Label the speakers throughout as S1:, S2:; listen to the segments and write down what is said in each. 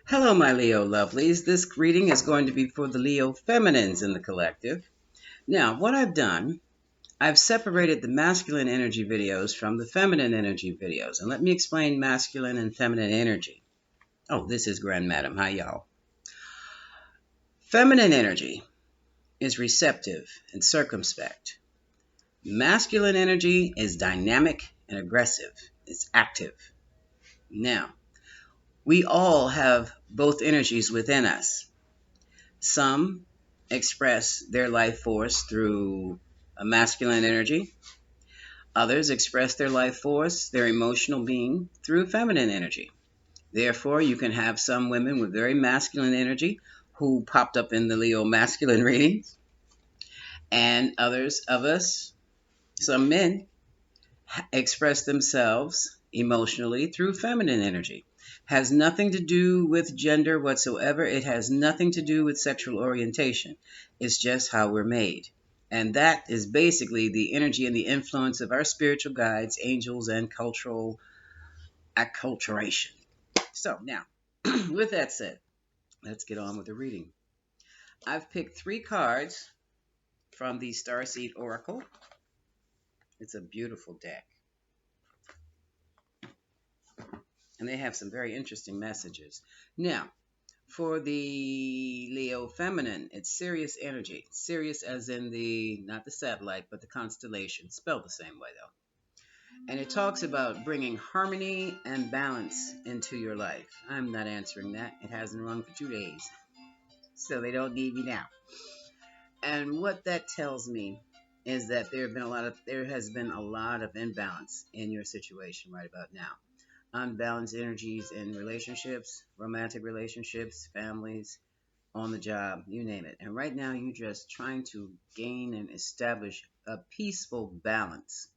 S1: Hello, my Leo lovelies. This reading is going to be for the Leo feminines in the collective. Now, what I've done, I've separated the masculine energy videos from the feminine energy videos. And let me explain masculine and feminine energy. Oh, this is Grand Madam. Hi, y'all. Feminine energy is receptive and circumspect. Masculine energy is dynamic and aggressive, it's active. Now, we all have both energies within us. Some express their life force through a masculine energy. Others express their life force, their emotional being, through feminine energy. Therefore, you can have some women with very masculine energy who popped up in the Leo masculine readings, and others of us, some men, express themselves emotionally through feminine energy. Has nothing to do with gender whatsoever. It has nothing to do with sexual orientation. It's just how we're made. And that is basically the energy and the influence of our spiritual guides, angels, and cultural acculturation. So now, with that said, let's get on with the reading. I've picked 3 cards from the Starseed Oracle. It's a beautiful deck. And they have some very interesting messages. Now, for the Leo feminine, it's Sirius energy. Sirius as in the, not the satellite, but the constellation. Spelled the same way, though. And it talks about bringing harmony and balance into your life. I'm not answering that. It hasn't rung for 2 days. So they don't need me now. And what that tells me is that there has been a lot of imbalance in your situation right about now. Unbalanced energies in relationships, romantic relationships, families, on the job, you name it. And right now, you're just trying to gain and establish a peaceful balance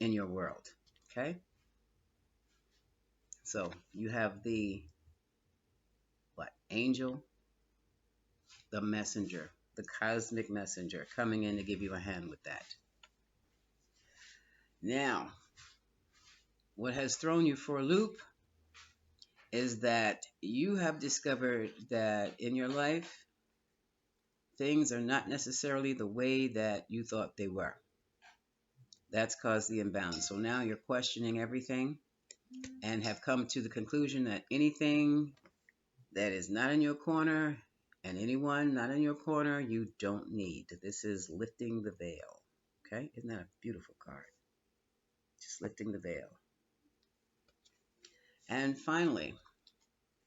S1: in your world. Okay? So you have the angel, the messenger, the cosmic messenger coming in to give you a hand with that. Now, what has thrown you for a loop is that you have discovered that in your life, things are not necessarily the way that you thought they were. That's caused the imbalance. So now you're questioning everything and have come to the conclusion that anything that is not in your corner and anyone not in your corner, you don't need. This is lifting the veil. Okay? Isn't that a beautiful card? Just lifting the veil. And finally,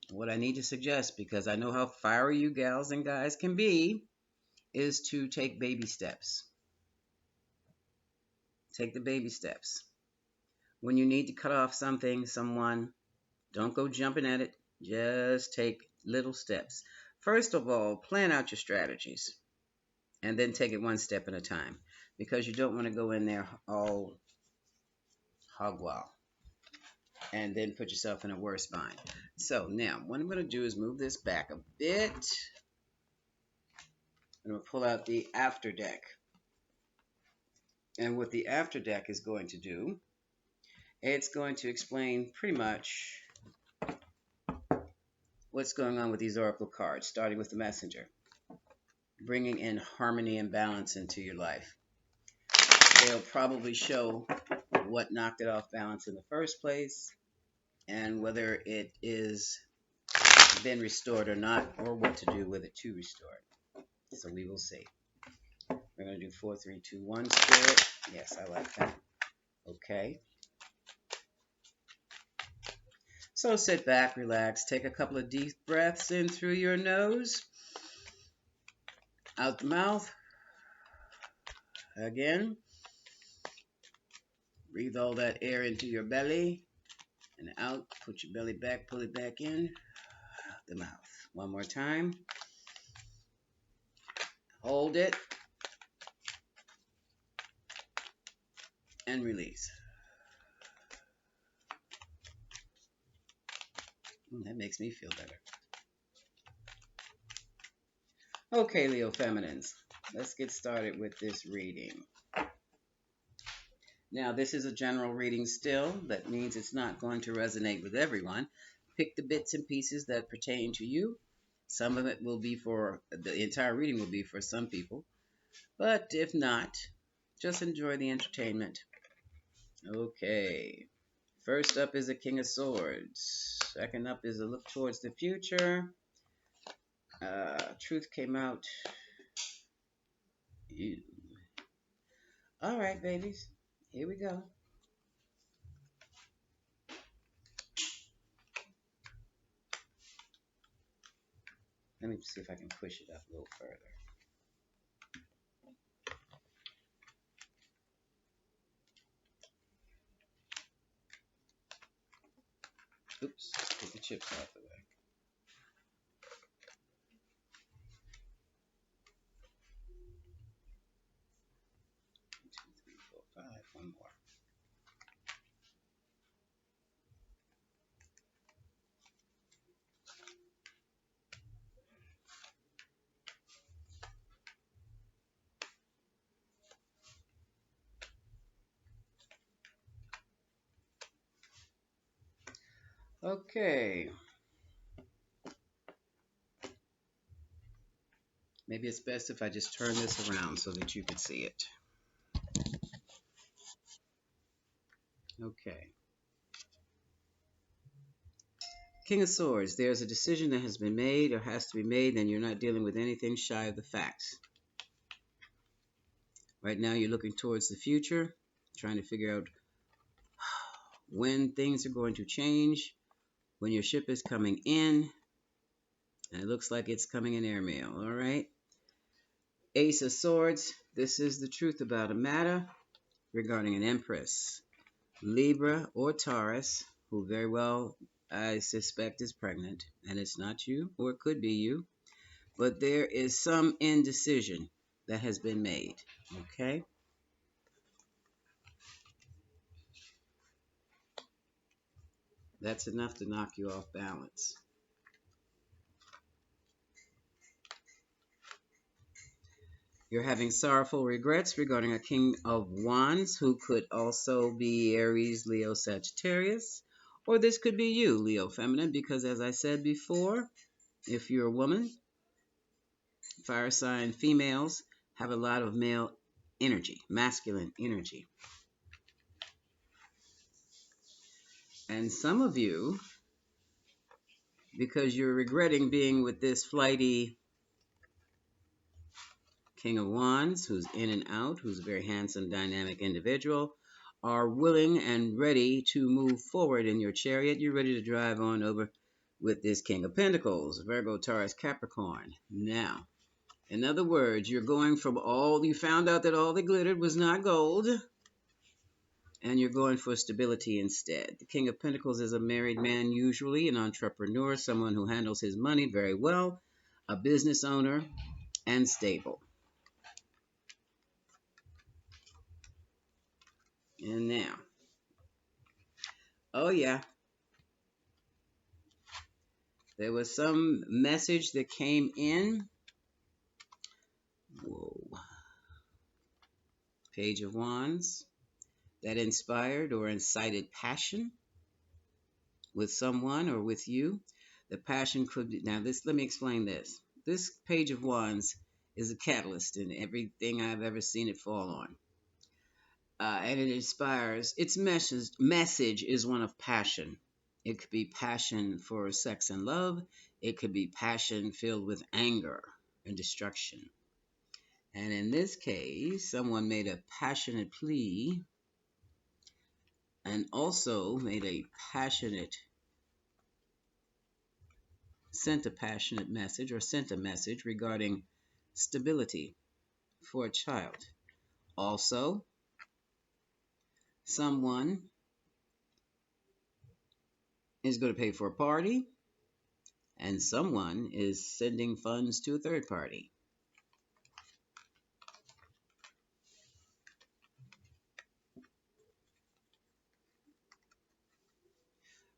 S1: what I need to suggest, because I know how fiery you gals and guys can be, is to take baby steps. Take the baby steps. When you need to cut off something, someone, don't go jumping at it. Just take little steps. First of all, plan out your strategies and then take it one step at a time, because you don't want to go in there all hog wild and then put yourself in a worse bind. So now what I'm going to do is move this back a bit. I'm going to pull out the after deck. And what the after deck is going to do, it's going to explain pretty much what's going on with these oracle cards, starting with the messenger, bringing in harmony and balance into your life. They'll probably show what knocked it off balance in the first place and whether it is been restored or not, or what to do with it to restore it. So we will see. We're going to do 4, 3, 2, 1 spirit. Yes, I like that. Okay. So sit back, relax, take a couple of deep breaths in through your nose, out the mouth. Again. Breathe all that air into your belly and out. Put your belly back, pull it back in, out the mouth. One more time. Hold it and release. That makes me feel better. Okay, Leo Feminines, let's get started with this reading. Now, this is a general reading still. That means it's not going to resonate with everyone. pick the bits and pieces that pertain to you. Some of it will be for the entire reading will be for some people, but if not, just enjoy the entertainment. Okay. First up is the King of Swords. Second up is a look towards the future. Truth came out. You. All right, babies. Here we go. Let me see if I can push it up a little further. Oops, get the chips out of the way. 1, 2, 3, 4, 5. One more. Okay. Maybe it's best if I just turn this around so that you can see it. Okay. King of Swords. There's a decision that has been made or has to be made, and you're not dealing with anything shy of the facts. Right now, you're looking towards the future, trying to figure out when things are going to change, when your ship is coming in, and it looks like it's coming in airmail. All right. Ace of Swords. This is the truth about a matter regarding an Empress, Libra, or Taurus, who very well I suspect is pregnant, and it's not you, or it could be you, but there is some indecision that has been made. Okay. That's enough to knock you off balance. You're having sorrowful regrets regarding a King of Wands who could also be Aries, Leo, Sagittarius. Or this could be you, Leo Feminine, because as I said before, if you're a woman, fire sign females have a lot of male energy, masculine energy. And some of you, because you're regretting being with this flighty King of Wands, who's in and out, who's a very handsome, dynamic individual, are willing and ready to move forward in your chariot. You're ready to drive on over with this King of Pentacles, Virgo, Taurus, Capricorn. Now, in other words, you're going from you found out that all that glittered was not gold, and you're going for stability instead. The King of Pentacles is a married man, usually an entrepreneur, someone who handles his money very well, a business owner, and stable. And now, oh yeah, there was some message that came in. Whoa. Page of Wands that inspired or incited passion with someone or with you. The passion could be, now this, let me explain this. This Page of Wands is a catalyst in everything I've ever seen it fall on. And it inspires, its message is one of passion. It could be passion for sex and love. It could be passion filled with anger and destruction. And in this case, someone made a passionate plea and also sent a passionate message or sent a message regarding stability for a child. Also, someone is going to pay for a party, and someone is sending funds to a third party.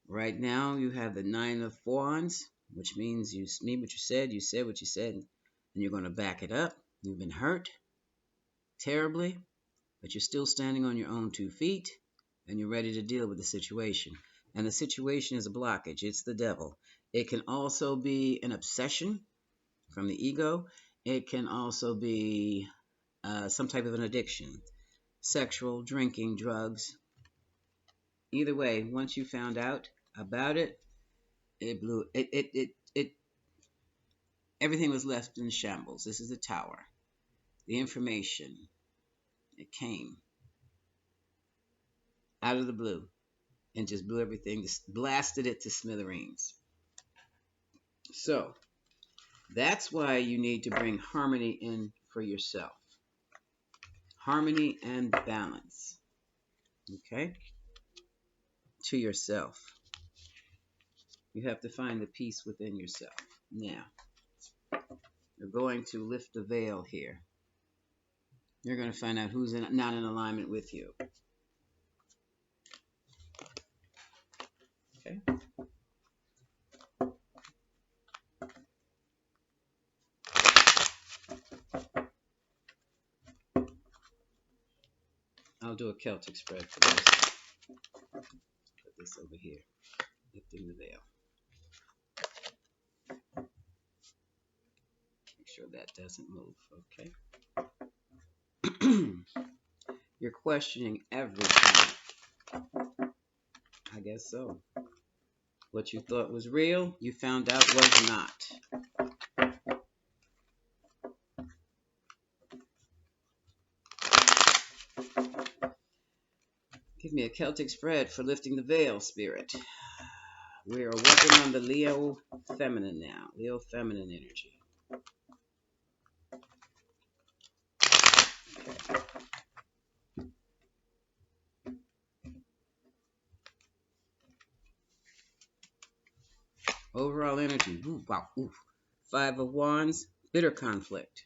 S1: Right now, you have the Nine of Wands, which means you mean what you said what you said, and you're going to back it up. You've been hurt terribly, but you're still standing on your own 2 feet, and you're ready to deal with the situation. and the situation is a blockage. It's the devil. It can also be an obsession from the ego. It can also be some type of an addiction, sexual, drinking, drugs. Either way, once you found out about it, it blew it. Everything was left in shambles. This is the tower. The information, it came out of the blue and just blew everything, just blasted it to smithereens. So that's why you need to bring harmony in for yourself. Harmony and balance. Okay? To yourself. You have to find the peace within yourself. Now, you're going to lift the veil here. You're going to find out who's not in alignment with you. Okay? I'll do a Celtic spread for this. Put this over here. Lifting the veil. Make sure that doesn't move. Okay? You're questioning everything. I guess so. What you thought was real, you found out was not. Give me a Celtic spread for lifting the veil, Spirit. We are working on the Leo feminine now. Leo feminine energy. Overall energy. Ooh, wow. Ooh. Five of Wands. Bitter conflict.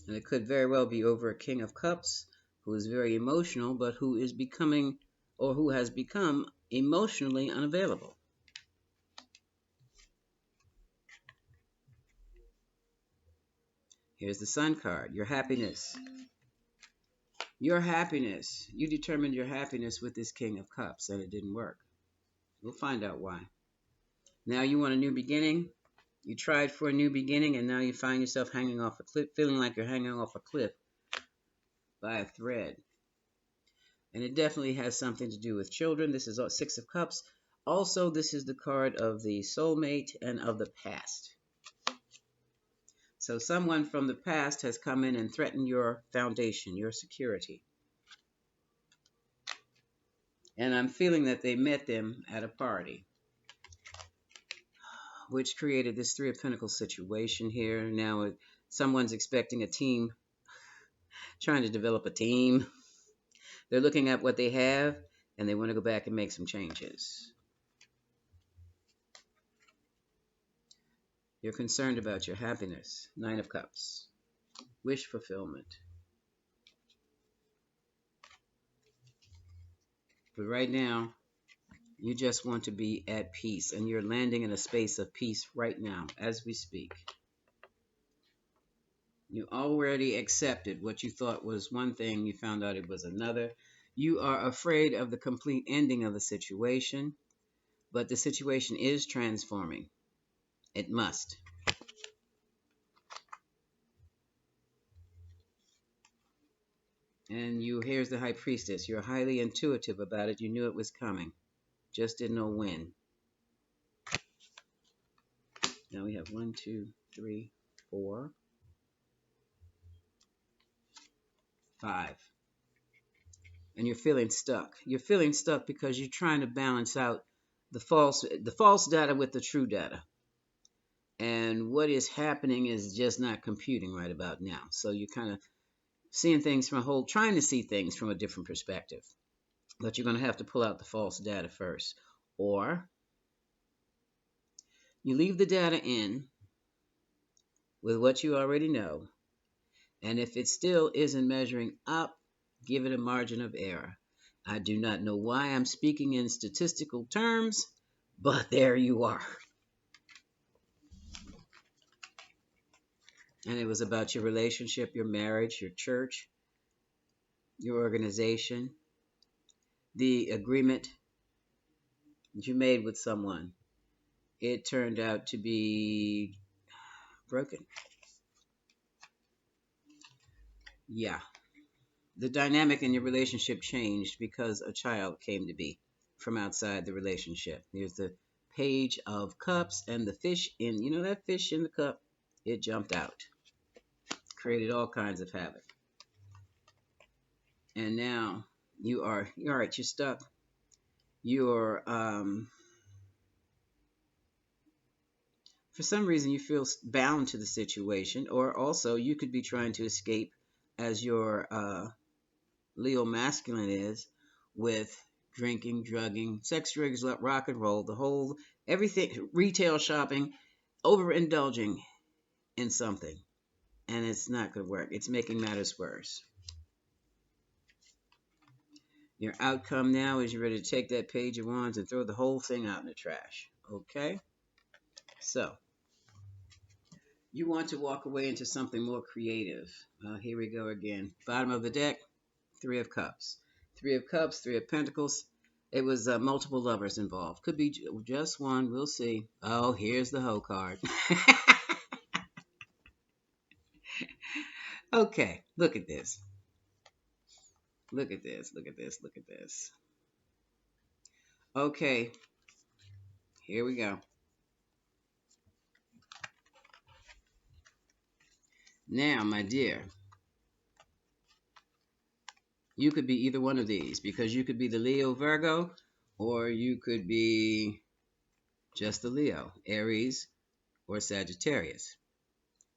S1: And it could very well be over a King of Cups who is very emotional, but who is becoming, or who has become, emotionally unavailable. Here's the Sun card. Your happiness. Your happiness. You determined your happiness with this King of Cups, and it didn't work. We'll find out why. Now you want a new beginning. You tried for a new beginning, and now you find yourself hanging off a cliff, feeling like you're hanging off a cliff by a thread. And it definitely has something to do with children. This is Six of Cups. Also, this is the card of the soulmate and of the past. So someone from the past has come in and threatened your foundation, your security. And I'm feeling that they met them at a party, which created this Three of Pentacles situation here. Now someone's expecting a team, trying to develop a team. They're looking at what they have, and they want to go back and make some changes. You're concerned about your happiness. Nine of Cups. Wish fulfillment. But right now, you just want to be at peace, and you're landing in a space of peace right now as we speak. You already accepted what you thought was one thing, you found out it was another. You are afraid of the complete ending of the situation, but the situation is transforming. It must. And here's the High Priestess. You're highly intuitive about it. You knew it was coming. Just didn't know when. Now we have 1, 2, 3, 4, 5. And you're feeling stuck. You're feeling stuck because you're trying to balance out the false data with the true data. And what is happening is just not computing right about now. So you're kind of seeing things trying to see things from a different perspective. But you're going to have to pull out the false data first. Or you leave the data in with what you already know. And if it still isn't measuring up, give it a margin of error. I do not know why I'm speaking in statistical terms, but there you are. And it was about your relationship, your marriage, your church, your organization. the agreement that you made with someone, it turned out to be broken. Yeah. The dynamic in your relationship changed because a child came to be from outside the relationship. There's the page of cups and the fish in, that fish in the cup, it jumped out, created all kinds of havoc. And now you're all right, you're stuck. You're, for some reason, you feel bound to the situation, or also you could be trying to escape as your Leo masculine is with drinking, drugging, sex, drugs, rock and roll, the whole everything, retail shopping, overindulging in something, and it's not going to work. It's making matters worse. Your outcome now is you're ready to take that page of wands and throw the whole thing out in the trash. Okay? So, you want to walk away into something more creative. Here we go again. Bottom of the deck, Three of Cups. Three of Cups, Three of Pentacles. It was multiple lovers involved. Could be just one. We'll see. Oh, here's the hoe card. Okay, look at this. Look at this. Look at this. Look at this. Okay, here we go. Now, my dear, you could be either one of these because you could be the Leo Virgo or you could be just the Leo, Aries or Sagittarius.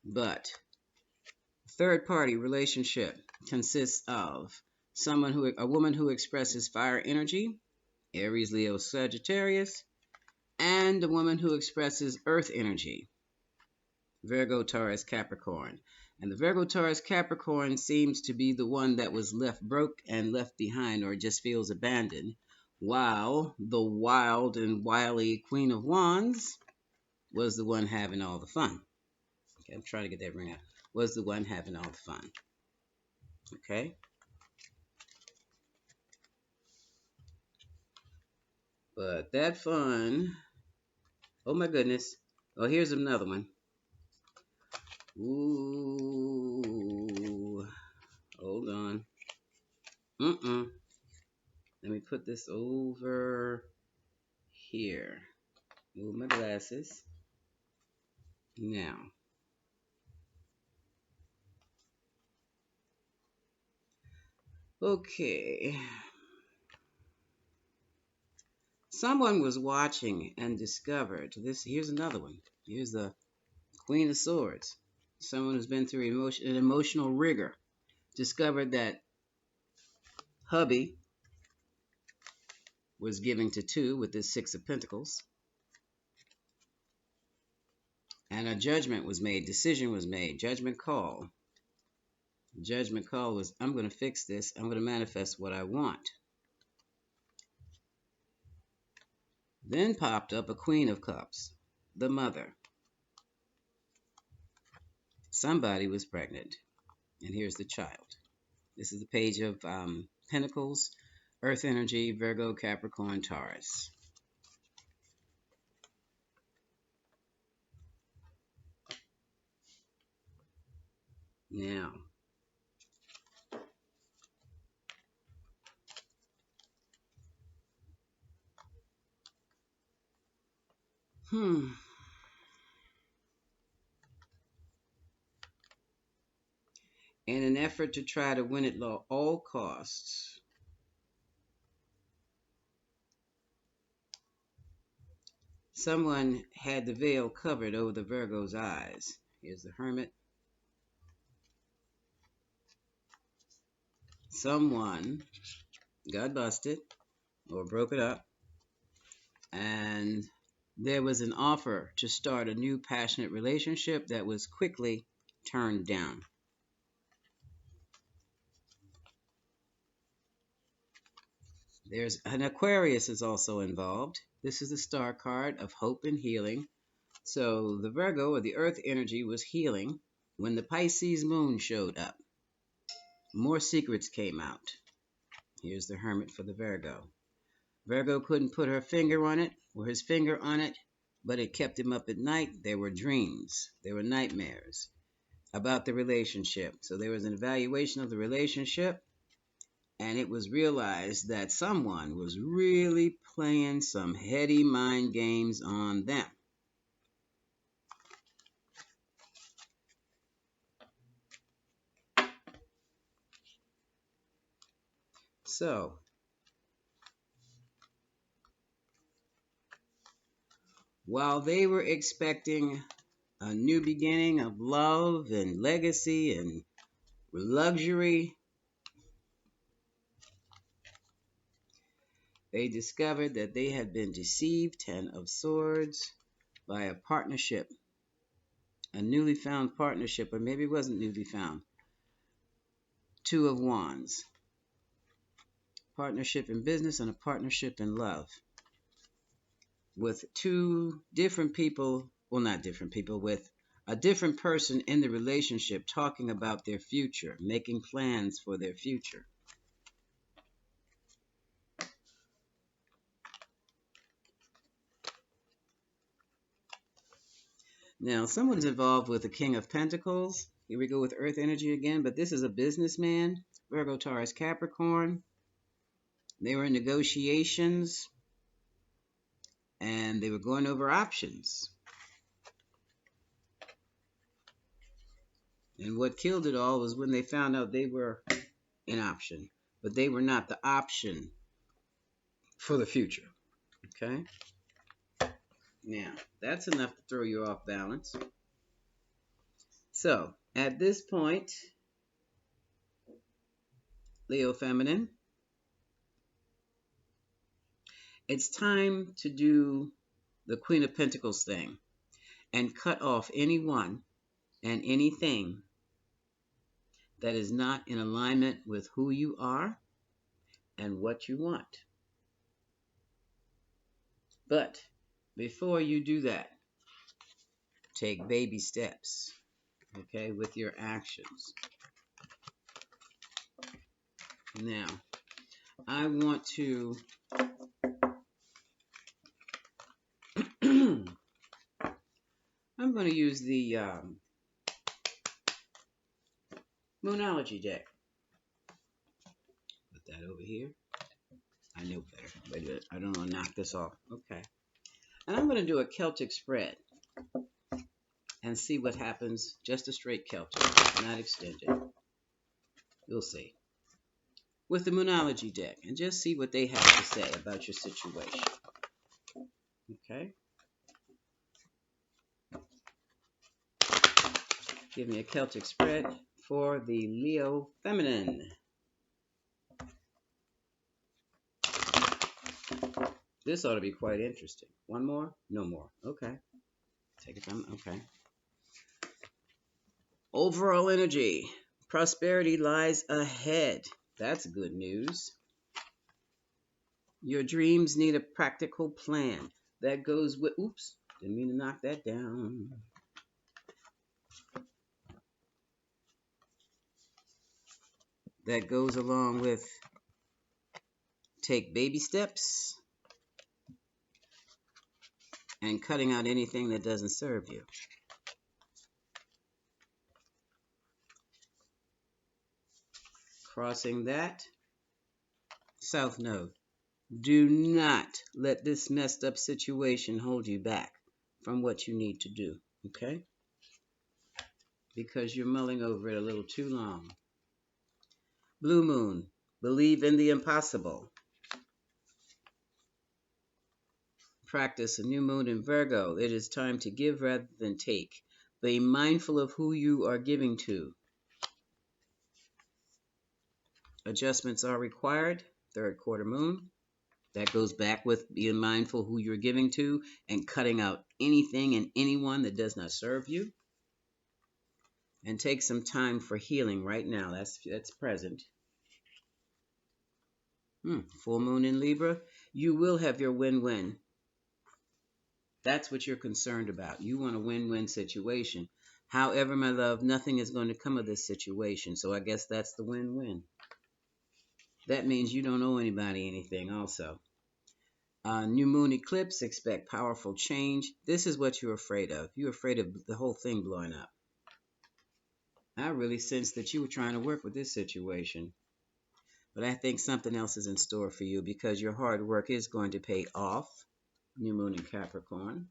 S1: But third party relationship consists of a woman who expresses fire energy, Aries, Leo, Sagittarius, and a woman who expresses earth energy, Virgo, Taurus, Capricorn. And the Virgo, Taurus, Capricorn seems to be the one that was left broke and left behind or just feels abandoned, while the wild and wily Queen of Wands was the one having all the fun. Okay, I'm trying to get that ring out. Was the one having all the fun. Okay? But that fun, oh my goodness. Oh, here's another one. Ooh, hold on. Let me put this over here. Move my glasses. Now. Okay. Someone was watching and discovered this. Here's another one. Here's the Queen of Swords. Someone who's been through an emotional rigor discovered that hubby was giving to two with this Six of Pentacles. And a judgment was made, decision was made, judgment call. Judgment call was, I'm going to fix this. I'm going to manifest what I want. Then popped up a Queen of Cups, the mother. Somebody was pregnant. And here's the child. This is the page of Pentacles, Earth Energy, Virgo, Capricorn, Taurus. Now, in an effort to try to win at all costs, someone had the veil covered over the Virgo's eyes. Here's the Hermit. Someone got busted or broke it up, and there was an offer to start a new passionate relationship that was quickly turned down. There's an Aquarius is also involved. This is the star card of hope and healing. So the Virgo, or the earth energy, was healing when the Pisces moon showed up. More secrets came out. Here's the Hermit for the Virgo. Virgo couldn't put her finger on it or his finger on it, but it kept him up at night. There were dreams, there were nightmares about the relationship. So there was an evaluation of the relationship, and it was realized that someone was really playing some heady mind games on them. So, while they were expecting a new beginning of love and legacy and luxury, they discovered that they had been deceived, Ten of Swords, by a partnership, a newly found partnership, or maybe it wasn't newly found. Two of Wands, partnership in business and a partnership in love, with two different people, well, not different people, with a different person in the relationship talking about their future, making plans for their future. Now, someone's involved with the King of Pentacles. Here we go with Earth energy again, but this is a businessman, Virgo, Taurus, Capricorn. They were in negotiations, and they were going over options. And what killed it all was when they found out they were an option, but they were not the option for the future. Okay? Now, that's enough to throw you off balance. So, at this point, Leo Feminine, it's time to do the Queen of Pentacles thing and cut off anyone and anything that is not in alignment with who you are and what you want. But before you do that, take baby steps, okay, with your actions. Now, I want to I'm going to use the Moonology deck. Put that over here. I know better. Wait a minute. I don't want to knock this off. Okay. And I'm going to do a Celtic spread and see what happens. Just a straight Celtic, not extended. We'll see. With the Moonology deck, and just see what they have to say about your situation. Okay? Give me a Celtic spread for the Leo Feminine. This ought to be quite interesting. One more? No more. Okay. Take it from, okay. Overall energy. Prosperity lies ahead. That's good news. Your dreams need a practical plan. That goes with, oops, didn't mean to knock that down. That goes along with take baby steps and cutting out anything that doesn't serve you. Crossing that, South Node. Do not let this messed up situation hold you back from what you need to do, okay? Because you're mulling over it a little too long. Blue Moon, believe in the impossible. Practice a new moon in Virgo. It is time to give rather than take. Be mindful of who you are giving to. Adjustments are required. Third quarter moon. That goes back with being mindful who you're giving to and cutting out anything and anyone that does not serve you. And take some time for healing right now. That's present. Full moon in Libra. You will have your win-win. That's what you're concerned about. You want a win-win situation. However, my love, nothing is going to come of this situation. So I guess that's the win-win. That means you don't owe anybody anything, also. New moon eclipse, expect powerful change. This is what you're afraid of. You're afraid of the whole thing blowing up. I really sense that you were trying to work with this situation. But I think something else is in store for you because your hard work is going to pay off. New moon in Capricorn,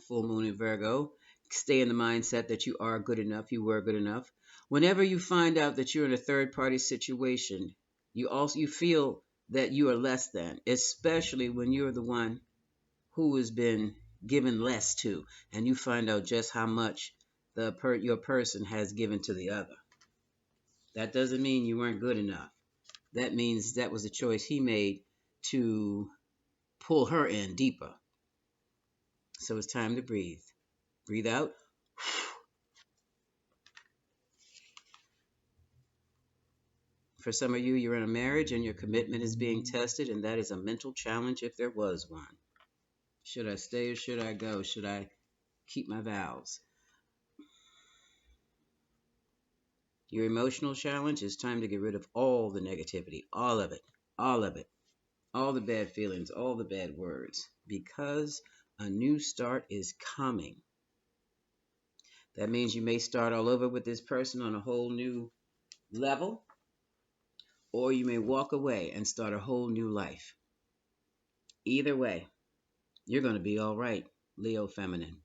S1: full moon in Virgo. Stay in the mindset that you are good enough, you were good enough. Whenever you find out that you're in a third party situation, you feel that you are less than, especially when you're the one who has been given less to, and you find out just how much your person has given to the other. That doesn't mean you weren't good enough. That means that was a choice he made to pull her in deeper. So it's time to breathe. Breathe out. For some of you, you're in a marriage and your commitment is being tested, and that is a mental challenge if there was one. Should I stay or should I go? Should I keep my vows? Your emotional challenge is time to get rid of all the negativity, all of it, all of it, all the bad feelings, all the bad words, because a new start is coming. That means you may start all over with this person on a whole new level, or you may walk away and start a whole new life. Either way, you're going to be all right, Leo Feminine.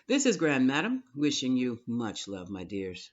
S1: This is Grand Madam, wishing you much love, my dears.